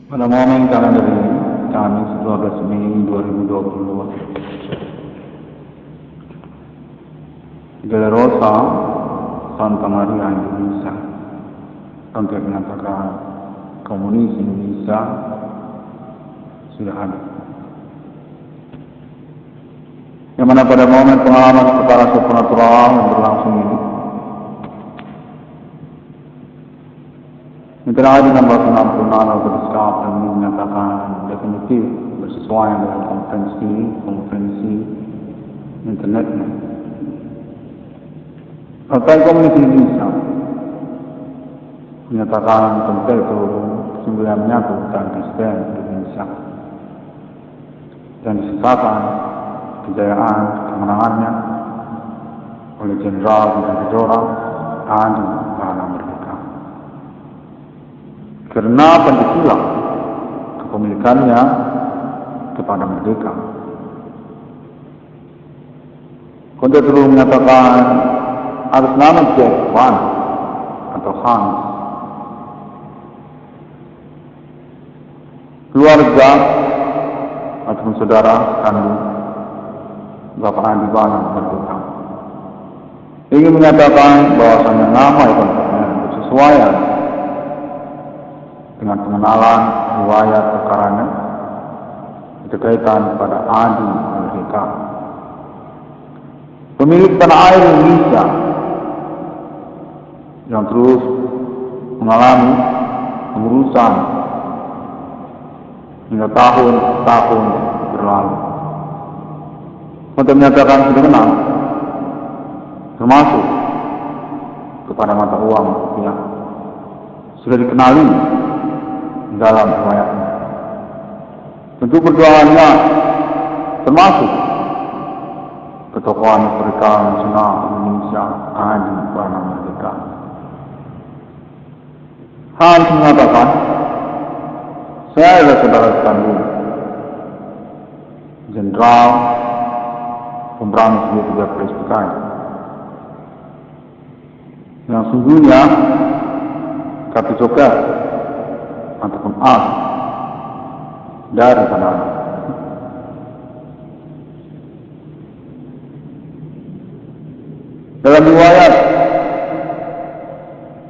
Pada momen kalender ini, Kamis 12 Mei 2022, Della Rosa, Santa Maria Indonesia, untuk menyatakan komunis Indonesia sudah ada. Yang mana pada momen pengalaman perkara supernatural yang berlangsung ini, Mitra di 1666 berdiskap dan menyatakan definitif bersesuaian dengan konferensi internetnya. Partai Komunis Indonesia menyatakan tentang itu sesungguhnya menyangkut tentang Kristen Indonesia dan disertakan kejayaan kemenangannya oleh Jenderal dan Fedora Adi Bana Merdeka. Karena Pancasila kepemilikannya kepada merdeka. Konten terus menyatakan atas nama Jack Van atau Hans, keluarga ataupun saudara kandung Bapak Adi Bana Merdeka ingin menyatakan bahwasanya nama itu bersesuaian dengan pengenalan riwayat perkaranya berkaitan pada Adi Merdeka, pemilik tanah air Indonesia yang terus mengalami pengurusan hingga tahun-tahun berlalu. Untuk menyatakan sudah kenal, termasuk kepada mata uang rupiah, sudah dikenali dalam riwayatnya. Bentuk perjuangannya termasuk ketokohan Perikal Nasional Indonesia Adi Bana Merdeka. Hans mengatakan, saya adalah saudara kandung Jenderal Pemberangus Tiga Presbyterian yang sungguhnya kaki coket ataupun as dari tanah. Dalam riwayat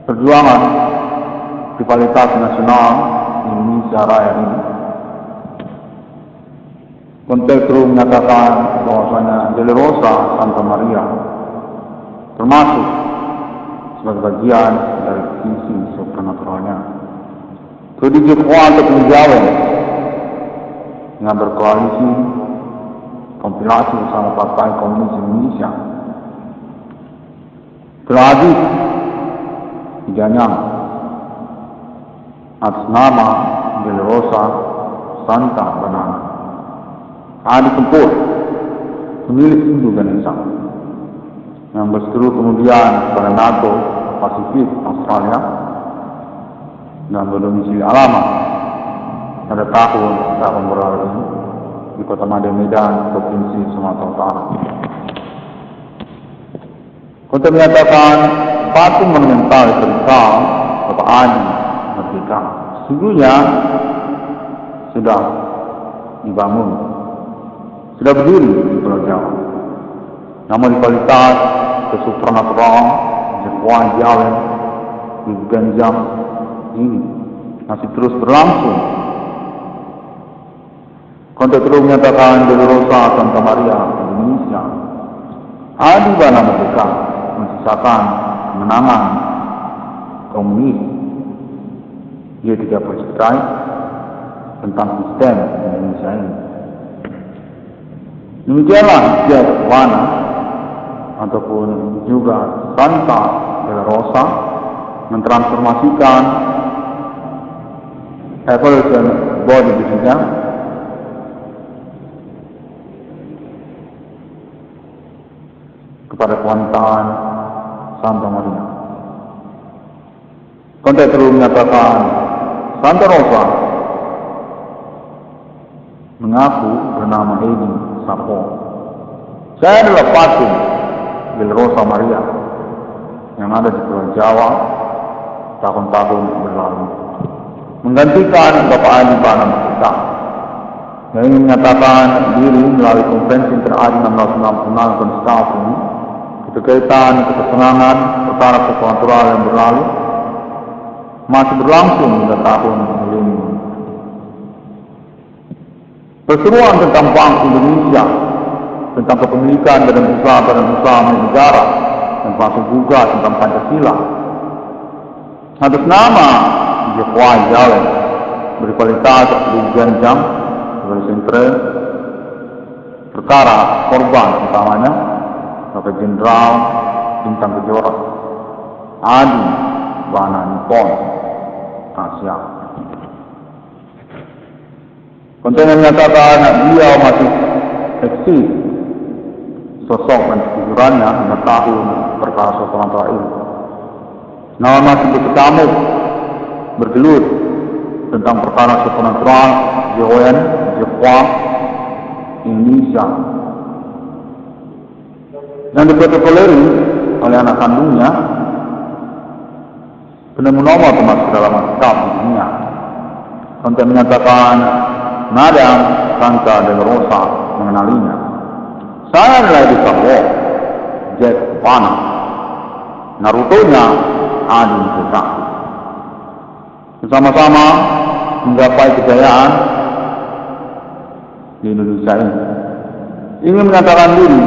perjuangan rivalitas nasional Indonesia Raya ini, konteks terus menyatakan bahwasanya Della Rosa Santa Maria termasuk sebagai bagian dari visi supernaturalnya. Kedua kuat untuk menjawab dengan berkoalisi kompilasi bersama Partai Komunis Indonesia telah habis diganyang atas nama Della Rosa Santa Banana Adi Tempur, pemilik Hindu Ganesha yang berseteru kemudian pada NATO Pasifik Australia dan berdomisili alamat pada tahun berlalu di Kota Mada Medan, Provinsi Sumatera Utara. Kota menyatakan patung monumental Perikal Bapak Adi Merdeka sesungguhnya sudah dibangun, sudah berdiri di Pulau Jawa. Namun di kualitas kesupranatural, jepang jalan, di Ganjam ini masih terus berlangsung. Konteks terus menyatakan Della Rosa Santa Maria Indonesia Adi Bana Merdeka mensisakan kemenangan komunis dia tidak percaya tentang sistem Indonesia ini. Demikianlah dia Wana ataupun juga Santa Della Rosa mentransformasikan evolution body disease kepada kewantaan Santa Maria. Konteks terus menyatakan Santa Rosa mengaku bernama Edi Sapo. Saya adalah patung Della Rosa Maria yang ada di Pulau Jawa tahun-tahun berlalu. menggantikan Bapak Adi Bana Merdeka yang ingin menyatakan diri melalui Konferensi Interadi 1666 Konstitusi berkaitan kesenangan perkara supranatural yang berlalu masih berlangsung hingga tahun milenium. Perseruan tentang Bank Indonesia, tentang kepemilikan badan usaha milik negara, dan termasuk juga tentang Pancasila. Atas nama Jokowi Jalen berkualitas Dirjen Jam sebagai sentral perkara korban utamanya Bapak Jenderal Bintang Kejora Adi Bana Nippon Asia. Konten yang menyatakan beliau masih eksis sosok dan kejujurannya hingga tahun perkara supranatural ini. Nama masih berkecamuk bergelut tentang perkara supranatural Joen Jepang Indonesia yang diprotokoleri oleh anak kandungnya penemu nomor termasuk dalam kitab di dunia. Konten menyatakan Madam Santa de la Rosa mengenalinya. Saya adalah Disabo Jack Bana, Naruto-nya Adi Merdeka. Bersama-sama menggapai kejayaan di Indonesia ini. Ingin menyatakan diri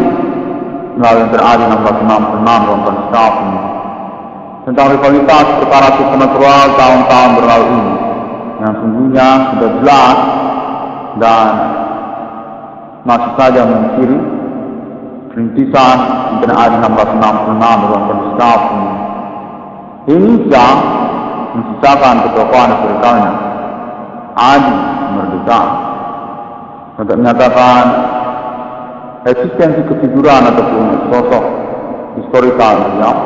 melalui Interadi 1666 dalam Konstitusi tentang rivalitas perkara supranatural tahun-tahun berlalu ini yang sungguhnya sudah jelas dan masih saja mengkiri perintisan Interadi 1666 dalam Konstitusi Indonesia mensisakan ketokohan historikalnya Adi Merdeka untuk menyatakan eksistensi kefiguran ataupun sosok historikal beliau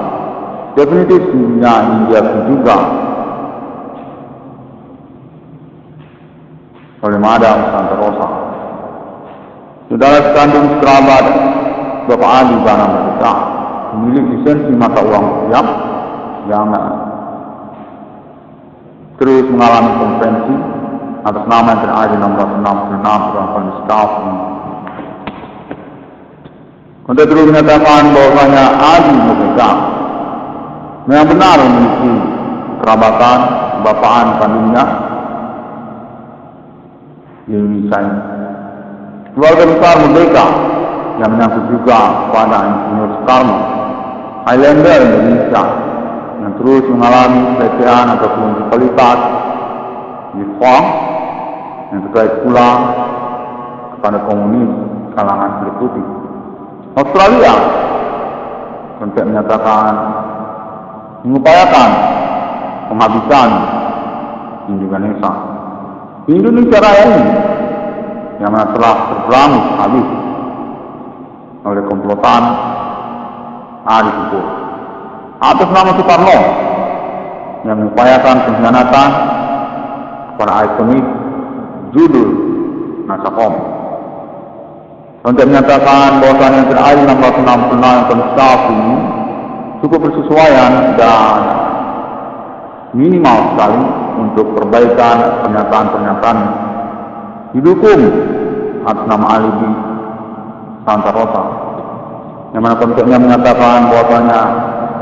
definitif sungguhnya diakui juga oleh Madam Santa Rosa. Saudara sekandung sekerabat Bapak Adi Bana Merdeka memiliki lisensi mata uang rupiah yang terus mengalami konferensi atas nama Interadi 1666 dalam Konstitusi. Untuk terus menyatakan bahwasanya Adi Merdeka memang benar memiliki kerabatan bapaan kandungnya di Indonesia ini. Keluarga besar Merdeka yang menyangkut juga kepada Insinyur Soekarno, Highlander Indonesia yang terus mengalami pelecehan ataupun rivalitas di Jepang yang terkait pula kepada komunis kalangan kulit putih. Australia sampai menyatakan mengupayakan penghabisan Indonesia. Indonesia Raya ini yang mana telah terberangus habis oleh komplotan Adi Merdeka atas nama Soekarno yang mengupayakan pengkhianatan kepada ikonik judul Nasakom. Untuk menyatakan bahwasannya yang terakhir 1666 Konstitusi ini cukup bersesuaian dan minimal sekali untuk perbaikan pernyataan-pernyataan didukung atas nama alibi Santa Rosa yang mana konteksnya menyatakan bahwasanya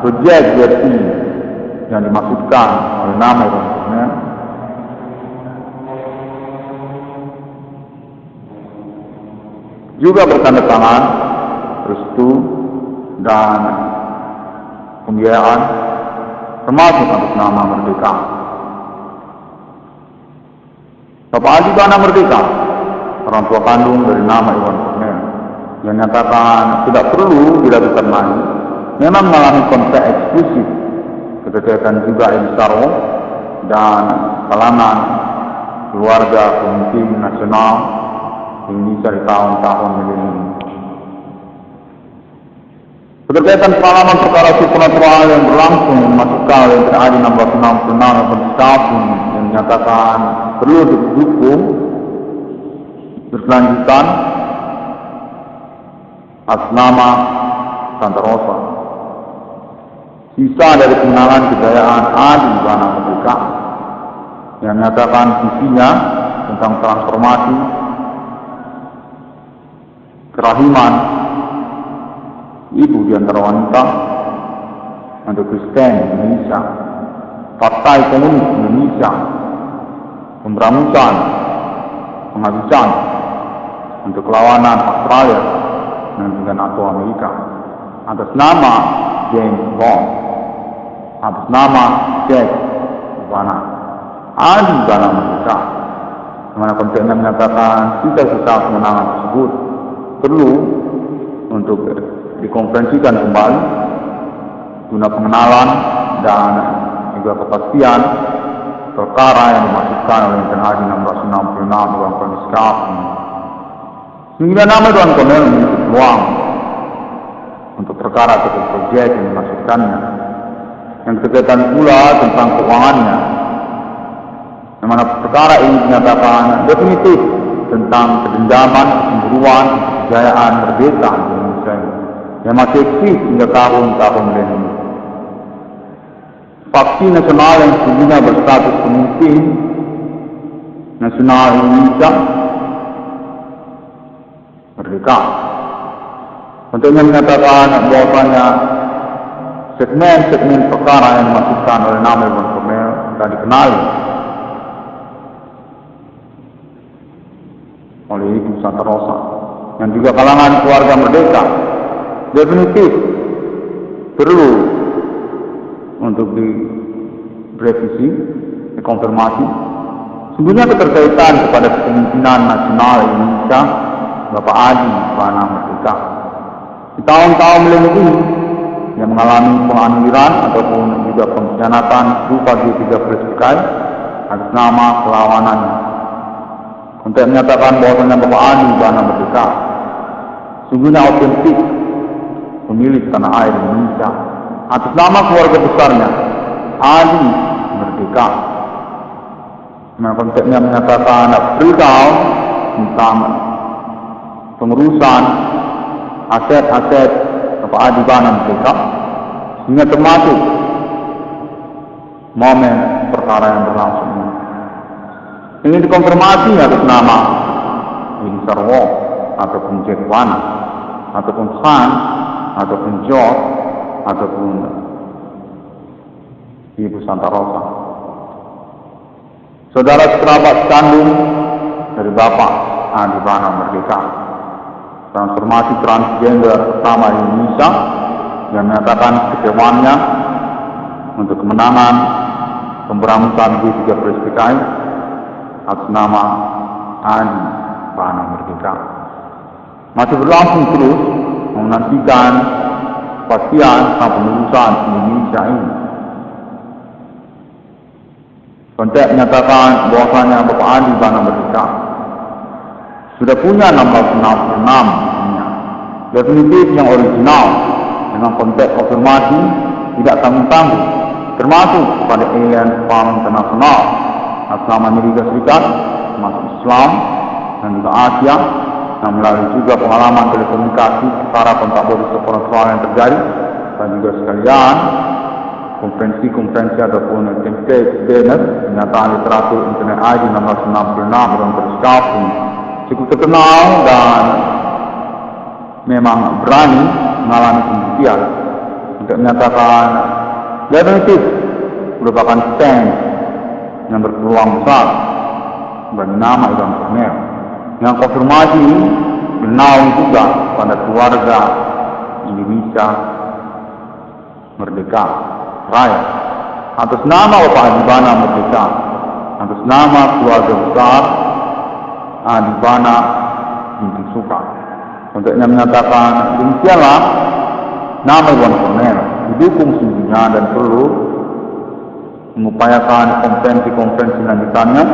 project versi yang dimaksudkan oleh nama konteksnya juga bertanda tangan restu dan pembiayaan termasuk atas nama Merdeka. Bapak Adi Bana Merdeka, orang tua kandung dari nama Iwan Kurniawan, yang nyatakan tidak perlu dilakukan lagi, memang mengalami konflik eksklusif keterkaitan juga Edi Sarwo dan kalangan keluarga pemimpin nasional Indonesia di tahun-tahun milenium. Berkaitan pengalaman perkara supranatural yang berlangsung masukkan oleh Interadi 1666 Konstitusi yang menyatakan perlu didukung berkelanjutan atas nama Santa Rosa. Sisa dari kemenangan kejayaan Adi Bana Merdeka yang menyatakan visinya tentang transformasi kerahiman ibu di antara wanita untuk Kristen Indonesia, Partai Komunis Indonesia, pemberangusan, penghabisan untuk kelawanan Australia dan juga NATO Amerika atas nama James Bond, atas nama Jack Ivana, Adi Bana Merdeka, di mana kontennya menyatakan sisa-sisa kemenangan tersebut perlu untuk dikonferensikan kembali guna pengenalan dan juga kepastian perkara yang dimasukkan oleh Internal 666 dalam kondisi kafir. Sehingga nama Tuan Kolonel memiliki peluang untuk perkara atau proyek yang dimasukkannya, yang berkaitan pula tentang keuangannya, di mana perkara ini dinyatakan definitif tentang kedendaman, kecemburuan, kejayaan merdeka di Indonesia yang masih eksis hingga tahun-tahun milenium. Faksi nasional yang sesungguhnya berstatus pemimpin nasional Indonesia merdeka. Tentunya menyatakan bahwasanya segmen-segmen perkara yang dimasukkan oleh nama Iwan Kolonel dan dikenali oleh Ibu Santa Rosa dan juga kalangan keluarga merdeka definitif perlu untuk direvisi, dikonfirmasi. Sungguhnya keterkaitan kepada kepemimpinan nasional Indonesia Bapak Adi Bana Merdeka di tahun-tahun milenium ini yang mengalami penganiayaan ataupun juga pengkhianatan berupa G3 PSPKI atas nama perlawanannya. Untuk menyatakan bahwasanya Bapak Adi Bana Merdeka sungguhnya autentik pemilik tanah air Indonesia atas nama keluarga besarnya Adi Merdeka. Konteksnya menyatakan beritahu tentang pengurusan aset-aset Bapak Adi Bana Merdeka, sehingga termasuk momen perkara yang berlangsung ini. Ini dikonfirmasi atas nama Edi Sarwo ataupun Jack Wana ataupun Khan ataupun George ataupun Ibu Santa Rosa, saudara kerabat kandung dari Bapak Adi Bana Merdeka, transformasi transgender pertama di Indonesia yang menyatakan kecewaannya untuk kemenangan pemberangusan G3 PSPKI atas nama Adi Bana Merdeka. Masih berlangsung terus menantikan kepastian tentang pengurusan Indonesia ini. Konteks menyatakan bahwasanya Bapak Adi Bana Merdeka sudah punya 1666 definitif yang original dengan konteks konfirmasi tidak tanggung-tanggung, termasuk pada Alliance Farm Internasional atas nama Amerika Serikat, termasuk Islam dan juga Asia, yang melalui juga pengalaman telekomunikasi secara kontak bodi soal yang terjadi, dan juga sekalian konferensi-konferensi ataupun template dinner pernyataan literatur internet ID 1666 dalam berskapung cukup terkenal dan memang berani mengalami pembuktian untuk menyatakan definitif merupakan stand yang berpeluang besar bagi nama Iwan Kolonel. Yang konfirmasi menaung juga pada keluarga Indonesia Merdeka Raya atas nama Bapak Adi Bana Merdeka, atas nama keluarga besar Adi Bana binti Suka. Untuknya menyatakan demikianlah nama Iwan Kolonel didukung sungguhnya dan perlu mengupayakan konferensi-konferensi lanjutannya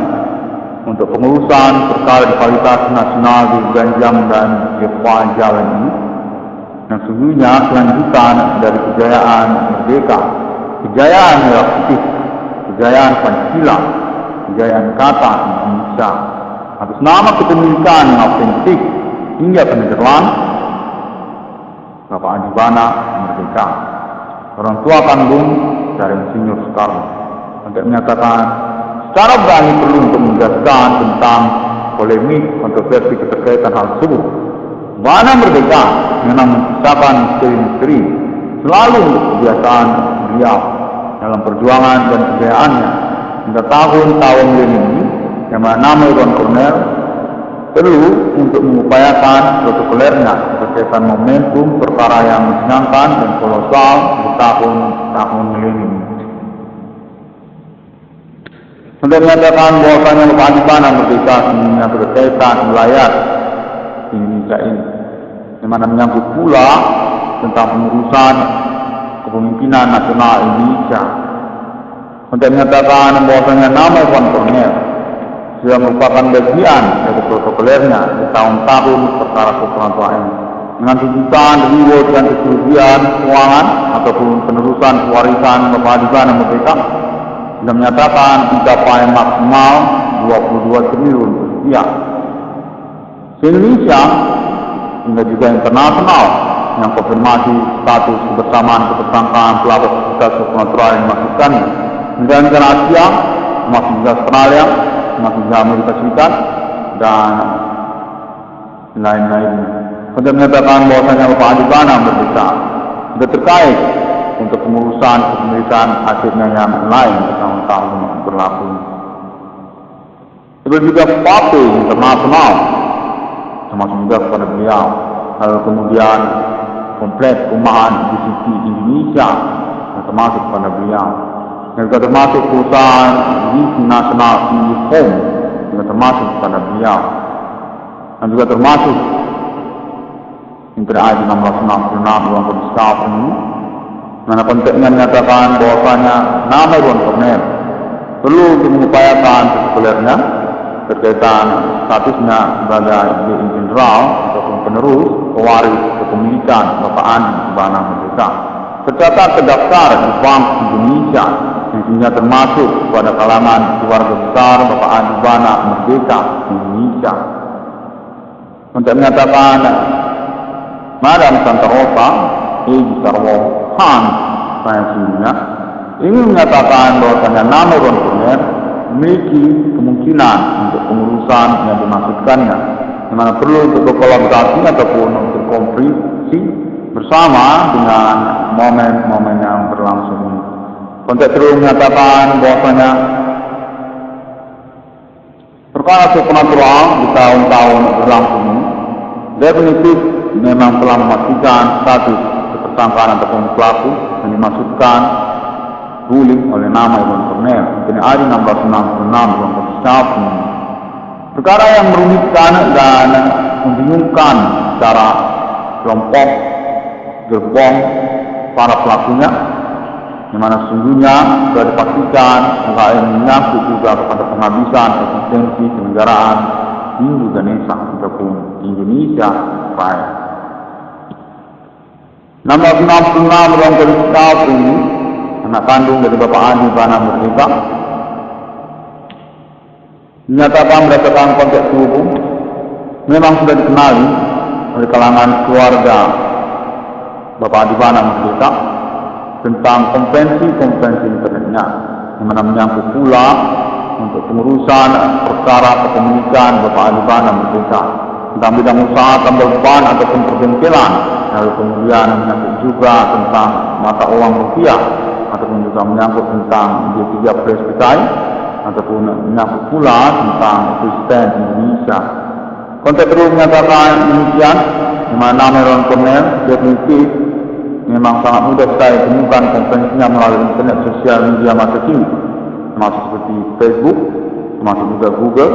untuk pengurusan perkara di kualitas nasional di Ganjam dan Jepwa Jawa ini, yang sungguhnya kelanjutan dari kejayaan merdeka, kejayaan merah putih, kejayaan Pancasila, kejayaan kata Indonesia atas nama kepemilikan yang autentik hingga ke Nederland, Bapak Adi Bana Merdeka, orang tua kandung dari Insinyur Soekarno, untuk menyatakan secara berani perlu untuk menjelaskan tentang polemik kontroversi keterkaitan hal tersebut. Mana Merdeka memang menciptakan misteri-misteri selalu untuk kebiasaan beliau dalam perjuangan dan kejayaannya hingga tahun-tahun ini, yang nama Iwan Cornell perlu untuk mengupayakan protokolernya berkaitan momentum perkara yang menyenangkan dan kolosal di tahun-tahun milenium. Untuk menyatakan bahwasanya kewajiban Merdeka sebenarnya berkaitan wilayah Indonesia ini, yang mana menyangkut pula tentang pengurusan kepemimpinan nasional Indonesia. Untuk menyatakan bahwasanya nama Iwan Cornell sudah merupakan bagian dari protokolernya di tahun-tahun perkara keperantuan ini, dengan tuntutan reward dan kerugian keuangan ataupun penerusan pewarisan kewajiban Merdeka, sudah menyatakan mencapai maksimal 22 triliun rupiah. Indonesia hingga juga internasional yang konfirmasi status kebersamaan ketersangkaan pelaku kasus keperantuan yang dimaksudkannya. Negara Asia, termasuk juga Australia, termasuk juga Amerika Serikat, dan lain-lainnya. Untuk menyatakan bahwasanya kewajiban Merdeka sudah terkait untuk pengurusan kepemilikan asetnya yang lain tahun-tahun berlaku. Itu juga partai internasional, termasuk juga kepada beliau. Lalu kemudian kompleks perumahan di City Indonesia, termasuk kepada beliau. Dan juga termasuk perusahaan di Nasional Home, juga termasuk kepada beliau. Dan juga termasuk Imperial ID 1666 ruang Kodistal ini, mana konteksnya menyatakan bahwasanya nama Iwan Cornell perlu untuk mengupayakan protokolernya berkaitan statusnya sebagai jenderal ataupun penerus pewaris kepemilikan Bapak Andi Bana Merdeka, tercatat terdaftar di Bank Indonesia, yang sehingga termasuk pada kalangan keluarga besar Bapak Andi Bana Merdeka Indonesia. Untuk menyatakan Madam Santa Rosa Egi Sarwo Han Sayansinya ingin menyatakan bahwasanya nama Iwan Cornell memiliki kemungkinan untuk pengurusan yang dimaksudkannya, di mana perlu untuk berkolaborasi ataupun untuk konferensi bersama dengan momen-momen yang berlangsung ini. Konteks terus menyatakan bahwasanya perkara supernatural di tahun-tahun berlangsung ini definitif memang telah memastikan status ketersangkaan ataupun pelaku yang dimaksudkan ruling oleh nama Iwan Cornell. Ini hari 1666 ruang Kodistal. Perkara yang merumitkan dan membingungkan secara kelompok gerbong para pelakunya, di mana sesungguhnya sudah dipastikan perkara yang menyangkut juga kepada penghabisan eksistensi kenegaraan Indo-Ganesha ataupun Indonesia Raya. 1666 ruang Kodistal ini anak kandung dari Bapak Andi Bana Merdeka, dinyatakan berdasarkan konteks hukum memang sudah dikenali oleh kalangan keluarga Bapak Andi Bana Merdeka tentang konvensi-konvensi internetnya, yang mana menyangkut pula untuk pengurusan perkara kepemilikan Bapak Andi Bana Merdeka tentang bidang usaha tambal ban ataupun perbengkelan, lalu kemudian menyangkut juga tentang mata uang rupiah, ataupun juga menyangkut tentang G3 Presbyterian, ataupun menyangkut pula tentang Kristen Indonesia. Konteks terus menyatakan demikian, di mana Iwan Cornell definitif memang sangat mudah sekali temukan konferensinya melalui internet sosial media masa kini, termasuk seperti Facebook, termasuk juga Google,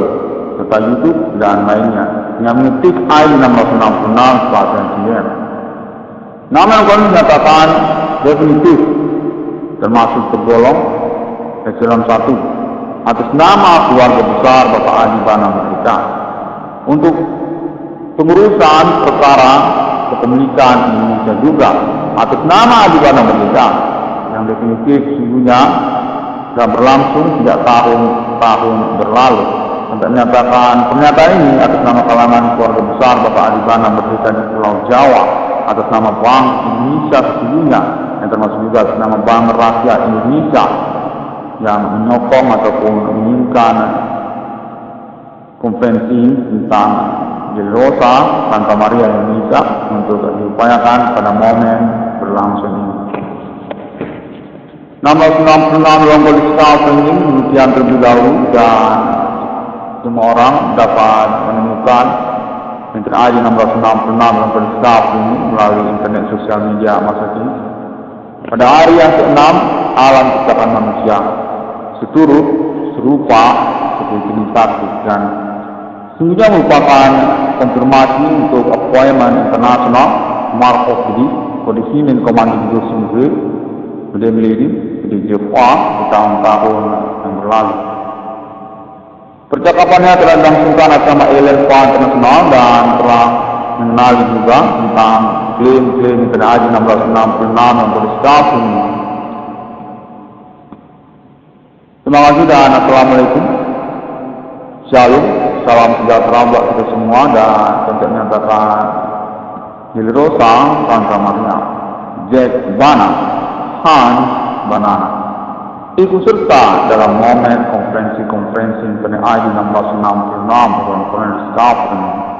serta YouTube dan lainnya, yang mengetik ID 1666 Selatan Siang. Nama yang kami menyatakan definitif termasuk tergolong eselon 1 atas nama keluarga besar Bapak Andi Bana Merdeka untuk pengurusan perkara kepemilikan Indonesia juga atas nama Andi Bana Merdeka yang definitif sesungguhnya sudah berlangsung sejak tahun-tahun berlalu. Untuk menyatakan pernyataan ini atas nama kalangan keluarga besar Bapak Andi Bana Merdeka di Pulau Jawa, atas nama Bank Indonesia sesungguhnya, yang termasuk juga atas nama Bank Rakyat Indonesia, yang menyokong ataupun menginginkan konferensi tentang Yerusa Santa Maria Indonesia untuk diupayakan pada momen berlangsung ini. 666 ruang polis staff ini demikian terlebih dahulu, dan semua orang dapat menemukan Internet ID 666 ruang polis staff ini melalui internet sosial media masa kini. Pada hari yang ke-6 alam ciptaan manusia seturut serupa seperti satu, dan sesungguhnya merupakan konfirmasi untuk appointment internasional Mark of the Kondisi Komando Sumber di Jepang di tahun-tahun yang berlalu. Percakapannya telah dilangsungkan atas LFA Internasional dan telah mengenali juga tentang klaim-klaim Internet 1666 yang berstaff ini. Terima kasih dan Assalamualaikum. Shalom, salam sejahtera buat kita semua, dan untuk menyatakan Yerusa Santa Maria, Jack Bana, Hans Banana ikut serta dalam momen konferensi Internet ID 1666 Konferensi Staff ini.